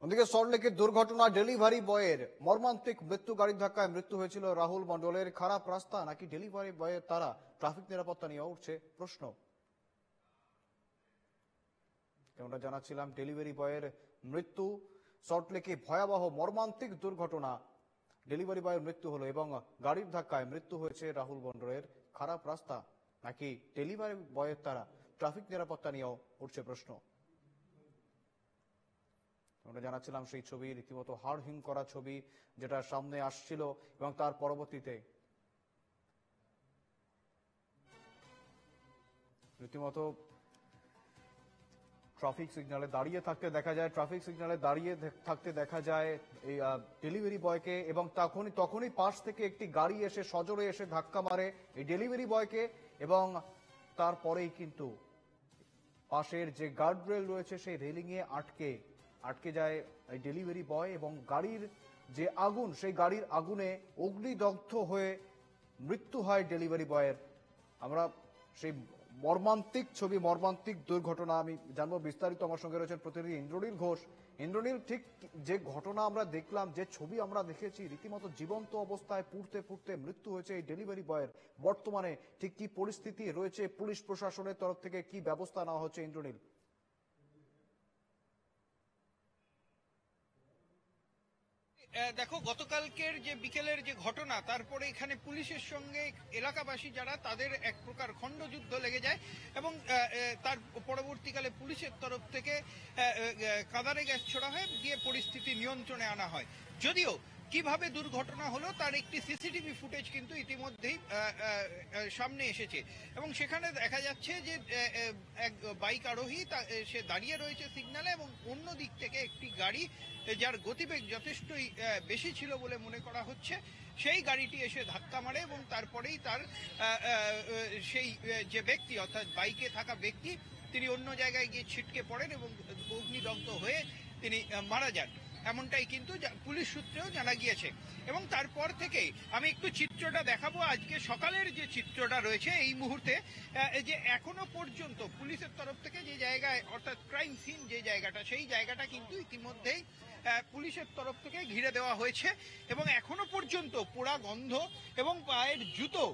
ওদিকে সল্টলেকের দুর্ঘটনা, ডেলিভারি বয়ের মর্মান্তিক মৃত্যু, গাড়ির ধাক্কায় মৃত্যু হয়েছিল রাহুল মণ্ডলের। খারাপ রাস্তা নাকি ডেলিভারি বয়ের তারা, ট্রাফিক নিরাপত্তা নিয়ে উঠছে প্রশ্ন। যেমনটা জানাচ্ছিলাম, ডেলিভারি বয়ের মৃত্যু, সল্টলেকে ভয়াবহ মর্মান্তিক দুর্ঘটনা, ডেলিভারি বয়ের মৃত্যু হলো এবং গাড়ির ধাক্কায় মৃত্যু হয়েছে রাহুল মণ্ডলের। খারাপ রাস্তা নাকি ডেলিভারি বয়ের তারা, ট্রাফিক নিরাপত্তা নিয়েও উঠছে প্রশ্ন। আমরা জানাচ্ছিলাম সেই ছবি, রীতিমতো হাড় হিম করা ছবি যেটা সামনে আসছিল এবং তার পরবর্তীতে রীতিমতো ট্রাফিক সিগন্যালে দাঁড়িয়ে থাকতে দেখা যায় এই ডেলিভারি বয়কে এবং তখনই পাশ থেকে একটি গাড়ি এসে সজোরে এসে ধাক্কা মারে এই ডেলিভারি বয়কে এবং তারপরেই কিন্তু পাশের যে গার্ডরেল রয়েছে সেই রেলিং এ আটকে যায় এই ডেলিভারি বয় এবং গাড়ির যে আগুন, সেই গাড়ির আগুনে অগ্নিদগ্ধ হয়ে মৃত্যু হয় ডেলিভারি বয়ের। আমরা সেই মর্মান্তিক ছবি, মর্মান্তিক দুর্ঘটনা আমি জানবো বিস্তারিত। আমার সঙ্গে রয়েছেন প্রতিনিধি ইন্দ্রনীল ঘোষ। ইন্দ্রনীল, ঠিক যে ঘটনা আমরা দেখলাম, যে ছবি আমরা দেখেছি, রীতিমতো জীবন্ত অবস্থায় পুড়তে পুড়তে মৃত্যু হয়েছে এই ডেলিভারি বয়ের। বর্তমানে ঠিক কি পরিস্থিতি রয়েছে, পুলিশ প্রশাসনের তরফ থেকে কি ব্যবস্থা নেওয়া হচ্ছে ইন্দ্রনীল? দেখো, গতকালকের যে বিকেলের যে ঘটনা, তারপরে এখানে পুলিশের সঙ্গে এলাকাবাসী যারা, তাদের এক প্রকার খণ্ডযুদ্ধ লেগে যায় এবং তার পরবর্তীকালে পুলিশের তরফ থেকে কাঁদানে গ্যাস ছোড়া হয়, দিয়ে পরিস্থিতি নিয়ন্ত্রণে আনা হয়। যদিও কিভাবে দুর্ঘটনা হলো তার একটি সিসিটিভি ফুটেজ কিন্তু ইতিমধ্যেই সামনে এসেছে এবং সেখানে দেখা যাচ্ছে যে এক বাইক আরোহী সে দাঁড়িয়ে রয়েছে সিগন্যালে এবং অন্য দিক থেকে একটি গাড়ি, যার গতিবেগ যথেষ্টই বেশি ছিল বলে মনে করা হচ্ছে, সেই গাড়িটি এসে ধাক্কা মারে এবং তারপরেই তার সেই যে ব্যক্তি, অর্থাৎ বাইকে থাকা ব্যক্তি, তিনি অন্য জায়গায় গিয়ে ছিটকে পড়েন এবং অগ্নিদগ্ধ হয়ে তিনি মারা যান। এমনটাই কিন্তু পুলিশ সূত্রেও জানা গিয়েছে। এবং তারপর থেকে আমি একটু চিত্রটা দেখাবো, আজকে সকালের যে চিত্রটা রয়েছে এই মুহূর্তে, যে এখনো পর্যন্ত পুলিশের তরফ থেকে যে জায়গায়, অর্থাৎ ক্রাইম সিন যে জায়গাটা, সেই জায়গাটা কিন্তু ইতিমধ্যেই পুলিশের তরফ থেকে ঘিরে দেওয়া হয়েছে এবং এখনো পর্যন্ত পোড়া গন্ধ এবং পায়ের জুতো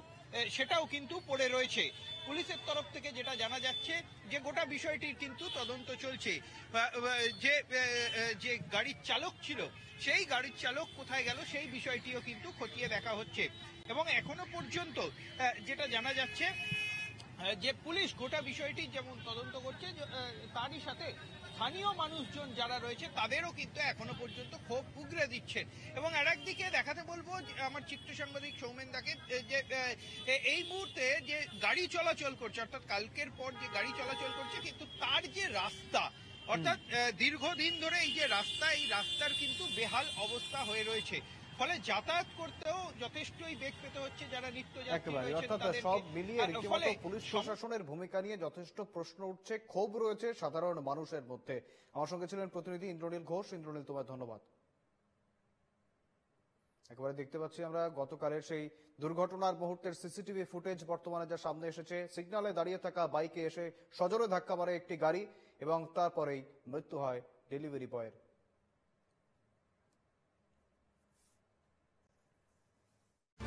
সেটাও কিন্তু পড়ে রয়েছে। পুলিশের তরফ থেকে যেটা জানা যাচ্ছে যে গোটা বিষয়টির কিন্তু তদন্ত চলছে। যে গাড়ির চালক ছিল, সেই গাড়ির চালক কোথায় গেল সেই বিষয়টিও কিন্তু খতিয়ে দেখা হচ্ছে এবং এখনো পর্যন্ত যেটা জানা যাচ্ছে যে পুলিশ গোটা বিষয়টি যেমন তদন্ত করছে, তারই সাথে স্থানীয় মানুষজন যারা রয়েছে তাদেরও কিন্তু এখনো পর্যন্ত ক্ষোভ উগরে দিচ্ছেন। এবং আর একদিকে দেখাতে বলবো আমার চিত্র সাংবাদিক সৌমেনদাকে, যে এই মুহূর্তে যে গাড়ি চলাচল করছে, অর্থাৎ কালকের পর যে গাড়ি চলাচল করছে, কিন্তু তার যে রাস্তা, অর্থাৎ দীর্ঘদিন ধরে এই যে রাস্তা, এই রাস্তার কিন্তু বেহাল অবস্থা হয়ে রয়েছে, ফলে যাতায়াত করতেও যথেষ্টই বেগ পেতে হচ্ছে যারা নিত্যযাত্রী রয়েছেন তাদেরকে। সব মিলিয়ে রীতিমতো পুলিশ প্রশাসনের ভূমিকা নিয়ে যথেষ্ট প্রশ্ন উঠছে, ক্ষোভ রয়েছে সাধারণ মানুষের মধ্যে। আমার সঙ্গে ছিলেন প্রতিনিধি ইন্দ্রনীল ঘোষ। ইন্দ্রনীল, তোমায় ধন্যবাদ। একেবারে দেখতে পাচ্ছি আমরা গতকালের সেই দুর্ঘটনার মুহূর্তের সিসিটিভি ফুটেজ বর্তমানে যা সামনে এসেছে। সিগন্যালে দাঁড়িয়ে থাকা বাইকে এসে সজোরে ধাক্কা মারে একটি গাড়ি এবং তারপরেই মৃত্যু হয় ডেলিভারি বয়ের।